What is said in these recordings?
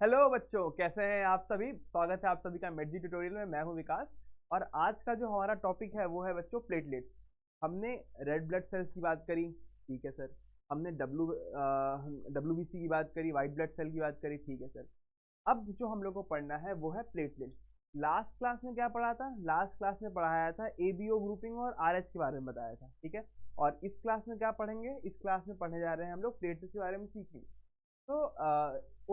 Hello बच्चों, कैसे हैं आप सभी। स्वागत है आप सभी का मेडजी ट्यूटोरियल में। मैं हूं विकास। और आज का जो हमारा टॉपिक है वो है बच्चों प्लेटलेट्स। हमने रेड ब्लड सेल्स की बात करी, ठीक है सर। हमने डब्ल्यूबीसी की बात करी, वाइट ब्लड सेल की बात करी, ठीक है सर। अब जो हम लोग को पढ़ना है वो है प्लेटलेट्स। लास्ट क्लास में क्या पढ़ा था? लास्ट क्लास में पढ़ाया था एबीओ ग्रुपिंग और आरएच के बारे में बताया था, ठीक है। और इस क्लास में क्या पढ़ेंगे? इस क्लास में पढ़ने जा रहे हैं हम लोग प्लेटलेट्स के बारे में सीखेंगे। तो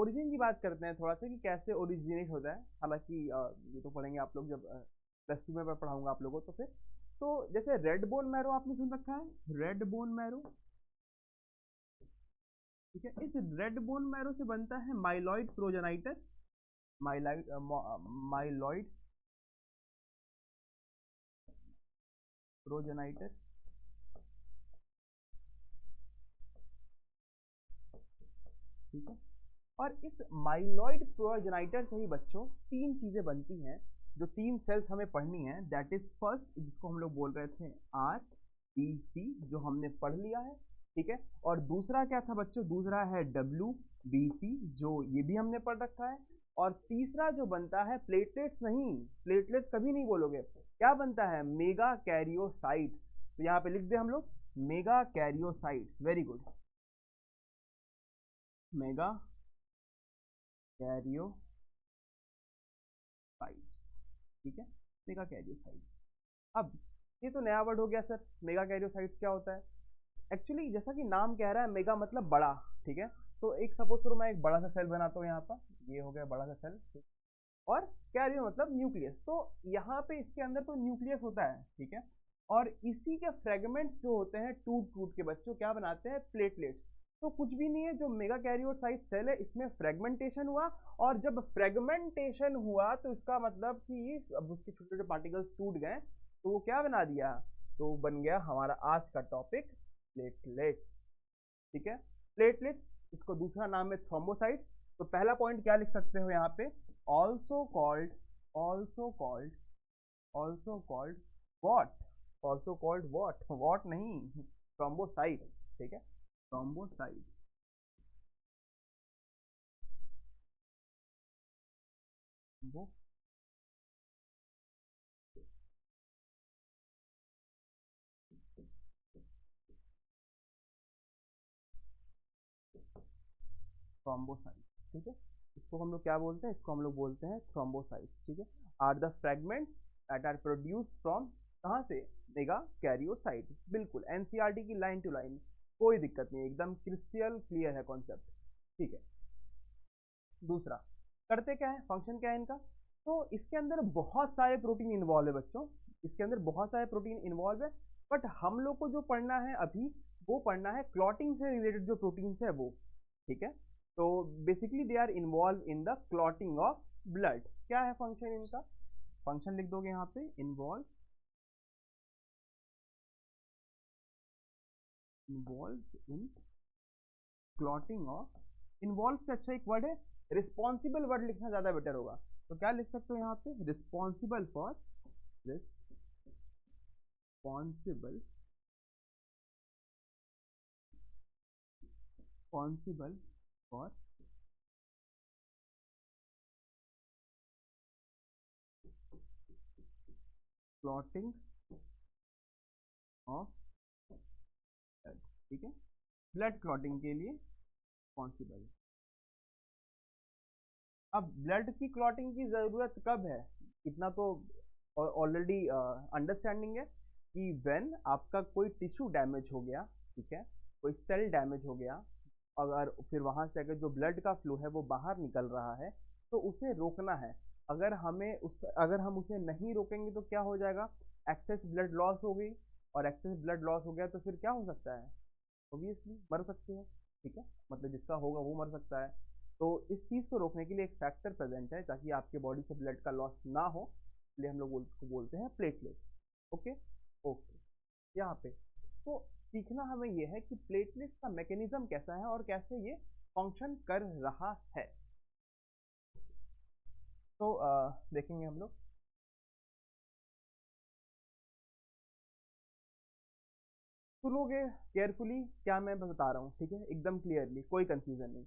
ओरिजिन की बात करते हैं थोड़ा सा कि कैसे ओरिजिनेट होता है। हालांकि ये तो पढ़ेंगे आप लोग जब प्लस टू में मैं पढ़ाऊंगा आप लोगों को। तो फिर तो जैसे रेड बोन मैरो आपने सुन रखा है, रेड बोन मैरो, ठीक है। इस रेड बोन मैरो से बनता है myeloid progenitor, myeloid myeloid progenitor, ठीक है। और इस माइलॉइड प्रोजेनाइटर से ही बच्चों तीन चीजें बनती हैं, जो तीन सेल्स हमें पढ़नी है। दैट इज फर्स्ट, जिसको हम लोग बोल रहे थे आर बी सी, जो हमने पढ़ लिया है, ठीक है। और दूसरा क्या था बच्चों? दूसरा है डब्ल्यू बी सी, जो ये भी हमने पढ़ रखा है। और तीसरा जो बनता है प्लेटलेट्स, नहीं प्लेटलेट्स कभी नहीं बोलोगे, क्या बनता है? Mega karyocytes. तो यहाँ पे लिख दे हम लोग mega karyocytes. Very good, mega karyocytes, ठीक है। Mega karyocytes. अब ये तो नया वर्ड हो गया सर, मेगा कैरियोसाइट्स क्या होता है? एक्चुअली जैसा कि नाम कह रहा है, मेगा मतलब बड़ा, ठीक है। तो एक सपोज करो मैं एक बड़ा सा सेल बनाता हूँ यहाँ पर, ये हो गया बड़ा सा सेल, ठीक। और कैरियो मतलब न्यूक्लियस। तो यहाँ पे इसके अंदर तो न्यूक्लियस होता है, ठीक है। और इसी के फ्रेगमेंट्स जो होते हैं टूट टूट के बच्चों क्या बनाते हैं? प्लेटलेट्स। तो कुछ भी नहीं है, जो मेगा कैरियोसाइट सेल है इसमें फ्रेगमेंटेशन हुआ। और जब फ्रेगमेंटेशन हुआ तो इसका मतलब कि अब उसके छोटे छोटे पार्टिकल्स टूट गए, तो वो क्या बना दिया? तो बन गया हमारा आज का टॉपिक प्लेटलेट्स, ठीक है। प्लेटलेट्स, इसको दूसरा नाम है थ्रोम्बोसाइट्स। तो पहला पॉइंट क्या लिख सकते हो यहाँ पे? Also called, also called, also called what? Also called what? What नहीं, थ्रोम्बोसाइट्स, ठीक है। थ्रोम्बोसाइट्स, वो थ्रोम्बोसाइट्स, ठीक है। इसको हम लोग क्या बोलते हैं? इसको हम लोग बोलते हैं थ्रोम्बोसाइट्स, ठीक है। Are the fragments that are produced from, कहाँ से? Megakaryocyte. बिल्कुल एनसीईआरटी की लाइन टू लाइन, कोई दिक्कत नहीं, एकदम क्रिस्टल क्लियर है कॉन्सेप्ट, ठीक है। दूसरा, करते क्या है, फंक्शन क्या है इनका? तो इसके अंदर बहुत सारे प्रोटीन इन्वॉल्व है बच्चों, इसके अंदर बहुत सारे प्रोटीन इन्वॉल्व है। बट हम लोग को जो पढ़ना है अभी, वो पढ़ना है क्लॉटिंग से रिलेटेड जो प्रोटीन्स है वो, ठीक है। तो basically they are involve in the clotting of blood. क्या है फंक्शन इनका? फंक्शन लिख दोगे यहाँ पे, involve, involve in clotting of. Involve से अच्छा एक वर्ड है रिस्पॉन्सिबल, वर्ड लिखना ज्यादा बेटर होगा। तो क्या लिख सकते हो यहाँ पे? Responsible for, responsible, responsible for clotting of blood, ठीक है। ब्लड क्लॉटिंग के लिए रिस्पॉन्सिबल। अब ब्लड की क्लॉटिंग की जरूरत कब है? इतना तो ऑलरेडी अंडरस्टैंडिंग है कि व्हेन आपका कोई टिश्यू डैमेज हो गया, ठीक है, कोई सेल डैमेज हो गया, अगर फिर वहां से अगर जो ब्लड का फ्लो है वो बाहर निकल रहा है, तो उसे रोकना है। अगर हम उसे नहीं रोकेंगे तो क्या हो जाएगा? एक्सेस ब्लड लॉस हो गई। और एक्सेस ब्लड लॉस हो गया तो फिर क्या हो सकता है? ऑब्वियसली मर सकते हो, ठीक है। मतलब जिसका होगा वो मर सकता है। तो इस चीज़ को रोकने के लिए एक फैक्टर प्रेजेंट है ताकि आपके बॉडी से ब्लड का लॉस ना हो, इसलिए हम लोग उसको बोलते हैं प्लेटलेट्स। Okay, okay. यहाँ पे तो सीखना हमें यह है कि प्लेटलेट्स का मैकेनिज्म कैसा है और कैसे ये फंक्शन कर रहा है। तो देखेंगे हम लोग। सुनोगे केयरफुली क्या मैं बता रहा हूँ, ठीक है, एकदम क्लियरली, कोई कंफ्यूजन नहीं।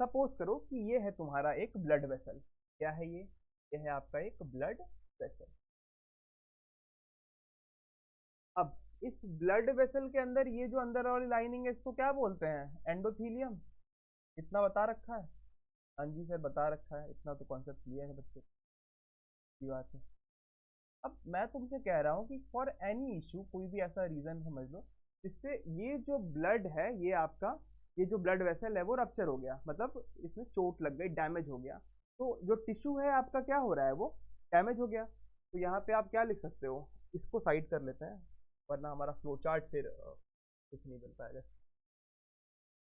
सपोज करो कि ये है तुम्हारा एक ब्लड वेसल। क्या है ये है आपका एक ब्लड वेसल। अब इस ब्लड वेसल के अंदर ये जो अंदर वाली लाइनिंग है इसको क्या बोलते हैं? एंडोथीलियम। इतना बता रखा है? हाँ जी सर बता रखा है, इतना तो कॉन्सेप्ट क्लियर है बच्चों की बात है। अब मैं तुमसे कह रहा हूँ कि फॉर एनी इशू, कोई भी ऐसा रीजन समझ लो जिससे ये जो ब्लड है, ये आपका ये जो ब्लड वेसल है वो रप्चर हो गया, मतलब इसमें चोट लग गई, डैमेज हो गया। तो जो टिश्यू है आपका क्या हो रहा है, वो डैमेज हो गया। तो यहाँ पे आप क्या लिख सकते हो, इसको साइड कर लेते हैं वरना हमारा फ्लो चार्ट फिर कुछ नहीं बन पाएगा।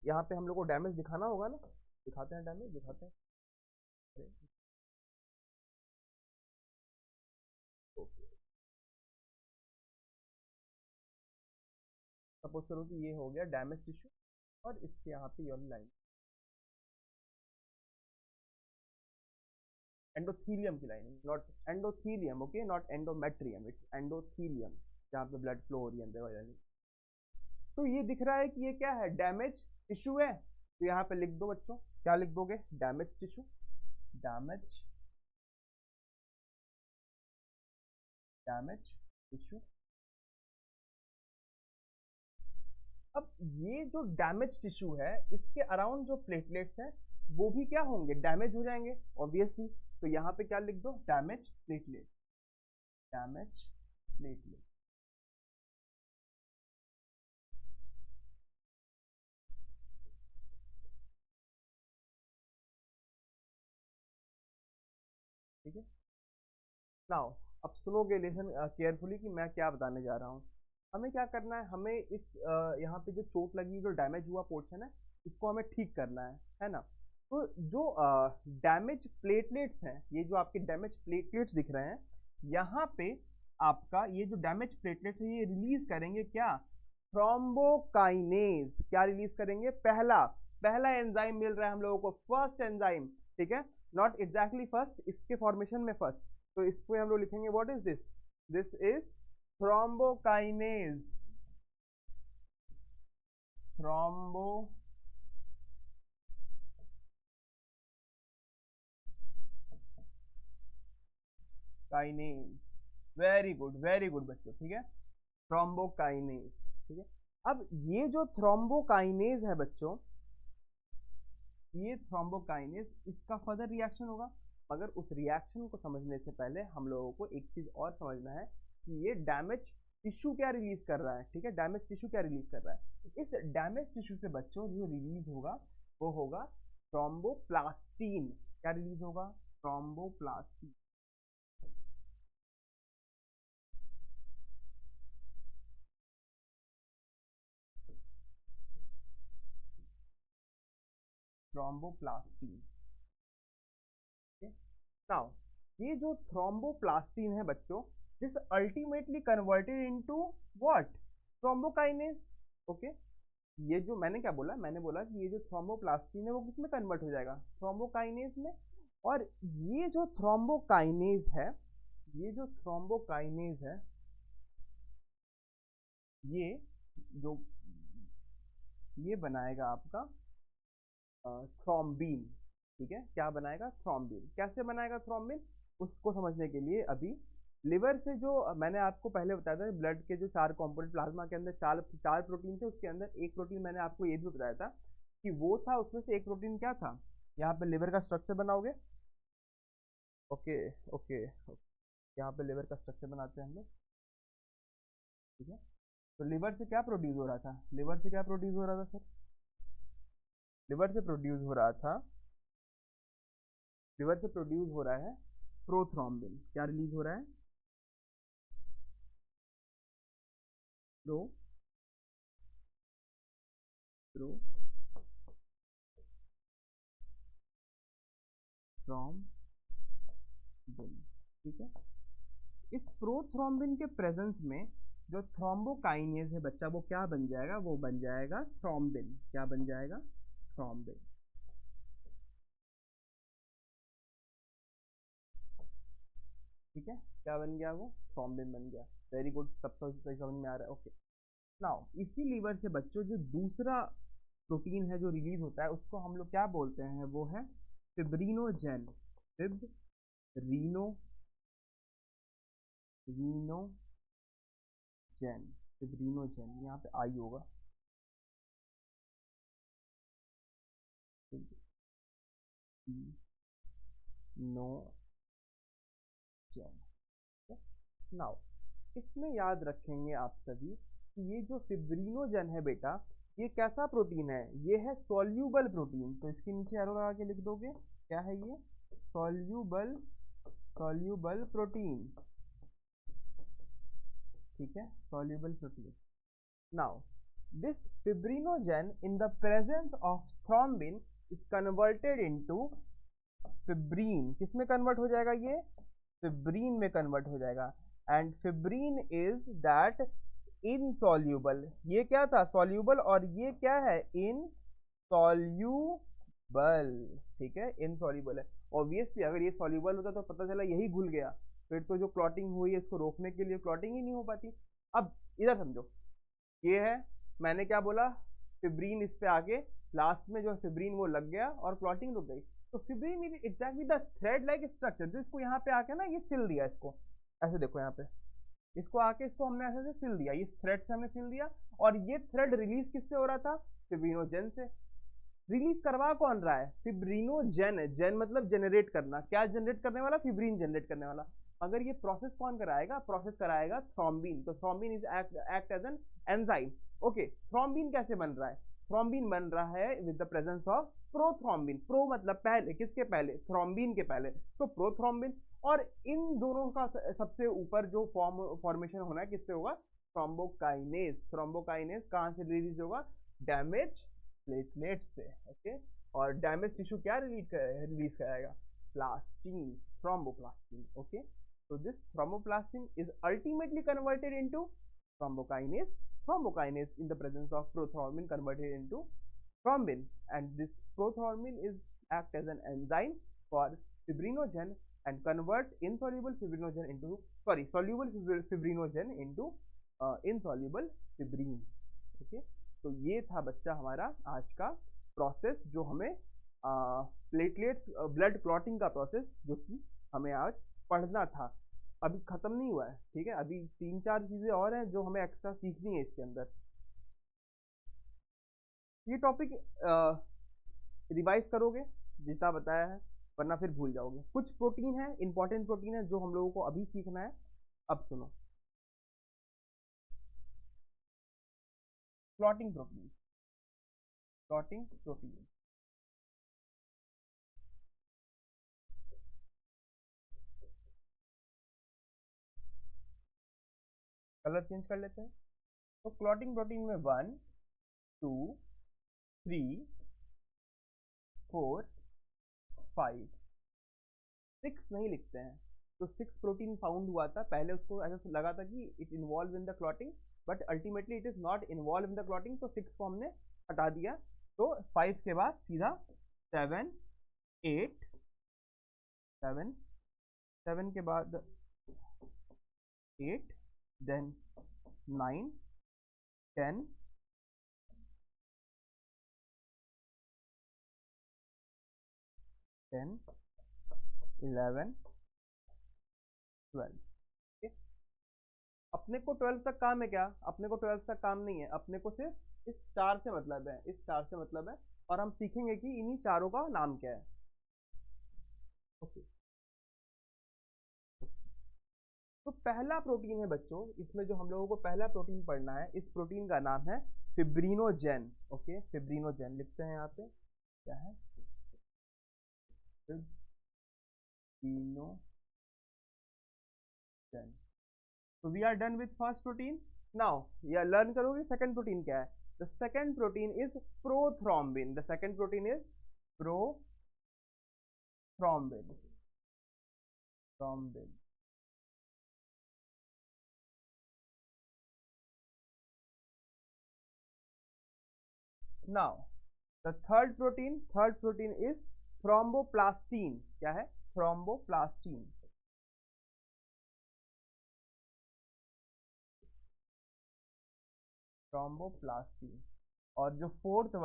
यहाँ पे हम लोग को डैमेज दिखाना होगा ना, दिखाते हैं डैमेज, दिखाते हैं। ओके, सपोज करो कि ये हो गया डैमेज टिश्यू और इसके यहाँ पे ये लाइन एंडोथीलियम की lining, not endothelium, okay, not endometrium, it's endothelium, जहाँ पे ब्लड फ्लो हो रही है अंदर वाली। तो ये दिख रहा है कि ये क्या है, डैमेज टिश्यू है। तो यहाँ पे लिख दो बच्चों, क्या लिख दोगे? Damage tissue, damage, damage tissue. अब ये जो डैमेज टिश्यू है इसके अराउंड जो प्लेटलेट्स हैं वो भी क्या होंगे, डैमेज हो जाएंगे ऑब्वियसली। तो यहाँ पे क्या लिख दो? Damage platelet, damage platelet. ठीक है, नाउ अब सुनोगे लेसन केयरफुली कि मैं क्या बताने जा रहा हूँ। हमें क्या करना है, हमें इस यहाँ पे जो चोट लगी, जो डैमेज हुआ पोर्शन है, इसको हमें ठीक करना है ना। तो जो डैमेज प्लेटलेट्स हैं, ये जो आपके डैमेज प्लेटलेट्स दिख रहे हैं यहाँ पे, आपका ये जो डैमेज प्लेटलेट्स है ये रिलीज करेंगे क्या? थ्रोम्बोकाइनेज। क्या रिलीज करेंगे? पहला पहला एंजाइम मिल रहा है हम लोगों को, फर्स्ट एंजाइम, ठीक है, नॉट एग्जैक्टली फर्स्ट, इसके फॉर्मेशन में फर्स्ट। तो इस पे हम लोग लिखेंगे what is this, this is thrombokinase, thrombokinase. Very good बच्चों, ठीक है, थ्रोम्बोकाइनेज, ठीक है। अब ये जो थ्रोम्बोकाइनेज है बच्चों, ये थ्रोम्बोकाइनेज, इसका फर्दर रिएक्शन होगा। मगर उस रिएक्शन को समझने से पहले हम लोगों को एक चीज और समझना है कि ये डैमेज टिश्यू क्या रिलीज कर रहा है, ठीक है, डैमेज टिश्यू क्या रिलीज कर रहा है। इस डैमेज टिश्यू से बच्चों जो रिलीज होगा वो होगा थ्रोम्बोप्लास्टिन। क्या रिलीज होगा? Thromboplastin, thromboplastin. नाउ ये जो थ्रोम्बोप्लास्टिन है बच्चों, this ultimately converted into what? Thrombokinase. Okay, ये जो मैंने क्या बोला, मैंने बोला कि ये जो थ्रोम्बोप्लास्टिन है वो किसमें कन्वर्ट हो जाएगा? थ्रोम्बोकाइनेज में। और ये जो थ्रोम्बोकाइनेज है, ये जो थ्रोम्बोकाइनेज है, ये जो ये बनाएगा आपका थ्रोम्बिन, ठीक है, क्या बनाएगा? थ्रोम्बिन। कैसे बनाएगा थ्रोम्बिन, उसको समझने के लिए अभी लिवर से जो मैंने आपको पहले बताया था, ब्लड के जो चार कंपोनेंट, प्लाज्मा के अंदर चार चार प्रोटीन थे, उसके अंदर एक प्रोटीन मैंने आपको ये भी बताया था कि वो था, उसमें से एक प्रोटीन क्या था, यहाँ पे लिवर का स्ट्रक्चर बनाओगे। ओके ओके, यहाँ पे लिवर का स्ट्रक्चर बनाते हैं हम लोग, ठीक है। तो लिवर से क्या प्रोड्यूस हो रहा था, लिवर से क्या प्रोड्यूस हो रहा था सर? लिवर से प्रोड्यूस हो रहा था, लिवर से प्रोड्यूस हो रहा है प्रोथ्रोम्बिन। क्या रिलीज हो रहा है? प्रोथ्रोम्बिन, ठीक है। इस प्रोथ्रोम्बिन के प्रेजेंस में जो थ्रोम्बोकाइनेज है बच्चा, वो क्या बन जाएगा? वो बन जाएगा थ्रोम्बिन। क्या बन जाएगा? थ्रोम्बिन, ठीक है। क्या बन गया? वो थ्रोम्बिन बन गया। वेरी गुड, सब तो सही समझ में आ रहा है। ओके, नाउ इसी लीवर से बच्चों जो दूसरा प्रोटीन है जो रिलीज होता है उसको हम लोग क्या बोलते हैं, वो है फिब्रिनोजेन। फिब्रिनोजेन, फिब्रिनोजेन यहाँ पे आई होगा, फिब्रिनोजेन। नाउ इसमें याद रखेंगे आप सभी कि ये जो फिब्रिनोजेन है बेटा, ये कैसा प्रोटीन है, ये है सॉल्यूबल प्रोटीन। तो इसके नीचे एरो लगा के लिख दोगे, क्या है ये, सॉल्यूबल, सॉल्यूबल प्रोटीन, ठीक है, soluble protein. Now this fibrinogen in the presence of thrombin is converted into fibrin। किस में कन्वर्ट हो जाएगा ये, फिब्रीन में कन्वर्ट हो जाएगा। एंड फिब्रीन इज दैट इनसॉल्यूबल, ये क्या था, सॉल्यूबल, और ये क्या है, इनसॉल्यूबल, ठीक है, इनसॉल्यूबल है। ऑब्वियसली अगर ये सॉल्यूबल होता तो पता चला यही घुल गया, फिर तो जो क्लॉटिंग हुई है इसको रोकने के लिए क्लॉटिंग ही नहीं हो पाती। अब इधर समझो, ये है, मैंने क्या बोला, फिब्रीन इस पे आके लास्ट में जो फिब्रीन वो लग गया और क्लॉटिंग रुक गई। तो fibrin is exactly the thread like structure, जो इसको यहाँ पे आके ना ये सिल दिया, इसको ऐसे देखो यहाँ पे, इसको आके इसको हमने ऐसे से सिल दिया, इस थ्रेड से हमने सिल दिया। और ये थ्रेड रिलीज किससे हो रहा था, फिब्रिनोजेन से। रिलीज करवा कौन रहा है, फिब्रिनोजेन। जेन मतलब जनरेट करना, क्या जनरेट करने वाला, फिब्रिन जनरेट करने वाला। अगर ये प्रोसेस कौन कराएगा, प्रोसेस कराएगा थ्रोम्बिन। तो thrombin is act as an enzyme. Okay, thrombin कैसे बन रहा है, थ्रोम्बिन बन रहा है with the presence of prothrombin. Pro मतलब पहले, किसके पहले, थ्रोम्बिन के पहले, तो प्रोथ्रोम्बिन। और इन दोनों का सबसे ऊपर जो फॉर्मेशन होना है किससे होगा, थ्रोम्बोकाइनेज। थ्रोम्बोकाइनेज कहां से रिलीज होगा, डैमेज प्लेटलेट से। ओके, और डैमेज टिश्यू क्या रिलीज कराएगा, plastin, thromboplastin. Okay, so this thromboplastin is ultimately converted into thrombokinase. Thrombokinase in the presence of prothrombin converted into thrombin, and this prothrombin is act as an enzyme for fibrinogen and convert insoluble fibrinogen into, sorry, soluble fibrinogen into insoluble fibrin। okay? तो ये था बच्चा हमारा आज का process, जो हमें platelets blood clotting का प्रोसेस, जो कि हमें आज पढ़ना था। अभी खत्म नहीं हुआ है, ठीक है, अभी 3-4 चीजें और हैं जो हमें एक्स्ट्रा सीखनी है इसके अंदर। ये टॉपिक रिवाइज करोगे जितना बताया है, वरना फिर भूल जाओगे। कुछ प्रोटीन है, इंपॉर्टेंट प्रोटीन है जो हम लोगों को अभी सीखना है। अब सुनो, clotting protein, clotting protein, colour change कर लेते हैं। तो क्लॉटिंग प्रोटीन में 1, 2, 3, 4, 5, 6 नहीं लिखते हैं। तो 6 प्रोटीन फाउंड हुआ था, पहले उसको ऐसा लगा था कि it involve in the clotting, but ultimately it is not involve in the clotting, तो 6 को हमने हटा दिया। तो 5 के बाद सीधा 7, 8, 7, 7 के बाद 8, देन 9, 10, 10, 11, 12। अपने को 12 तक काम है क्या, अपने को 12 तक काम नहीं है, अपने को सिर्फ इस 4 से मतलब है, इस 4 से मतलब है। और हम सीखेंगे कि इन्हीं चारों का नाम क्या है। ओके, तो पहला प्रोटीन है बच्चों, इसमें जो हम लोगों को पहला प्रोटीन पढ़ना है, इस प्रोटीन का नाम है फिब्रिनोजेन। ओके, फिब्रिनोजेन लिखते हैं यहाँ पे, क्या है, fibrinogen. So we are done with first protein. Now yeah, learn करोगे second protein क्या है। The second protein is prothrombin. The second protein is prothrombin. Thrombin. Now the third protein is thromboplastin. क्या है, thromboplastin. Thromboplastin. और जो fourth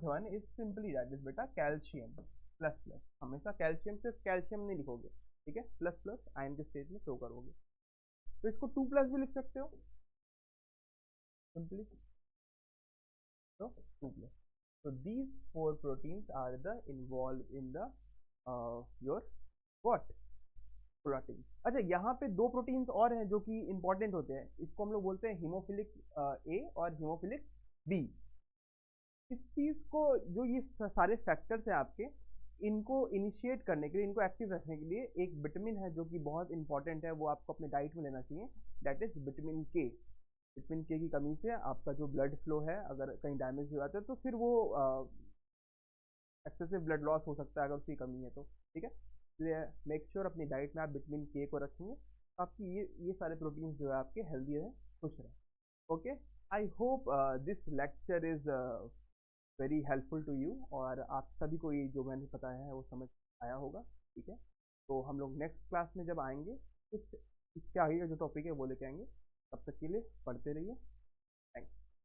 one is simply that is बेटा calcium plus plus. हमेशा calcium से calcium नहीं लिखोगे, ठीक है, प्लस प्लस आयन के स्टेट में शो करोगे। तो इसको 2+ भी लिख सकते हो सिंपली, तो 2+। So these 4 proteins are the involved in the your what protein. अच्छा, यहाँ पे 2 प्रोटीन्स और हैं जो कि इंपॉर्टेंट होते हैं, इसको हम लोग बोलते हैं हीमोफिलिक ए और हीमोफिलिक बी। इस चीज को, जो ये सारे फैक्टर्स हैं आपके, इनको इनिशिएट करने के लिए, इनको एक्टिव रखने के लिए एक विटामिन है जो कि बहुत इंपॉर्टेंट है, वो आपको अपने डाइट में लेना चाहिए, दैट इज विटामिन के। विटामिन के की कमी से आपका जो ब्लड फ्लो है अगर कहीं डैमेज हो जाता है तो फिर वो एक्सेसिव ब्लड लॉस हो सकता है अगर उसकी कमी है तो, ठीक है। इसलिए मेक श्योर अपनी डाइट में आप विटामिन के को रखेंगे, आपकी ये सारे प्रोटीन जो है आपके हेल्दी रहे, खुश रहे। Okay, I hope this lecture is very helpful to you, और आप सभी को ये जो मैंने बताया है वो समझ आया होगा, ठीक है। तो हम लोग नेक्स्ट क्लास में जब आएंगे कुछ इसके आगे का जो टॉपिक है वो लेके आएंगे। तब तक के लिए पढ़ते रहिए। थैंक्स।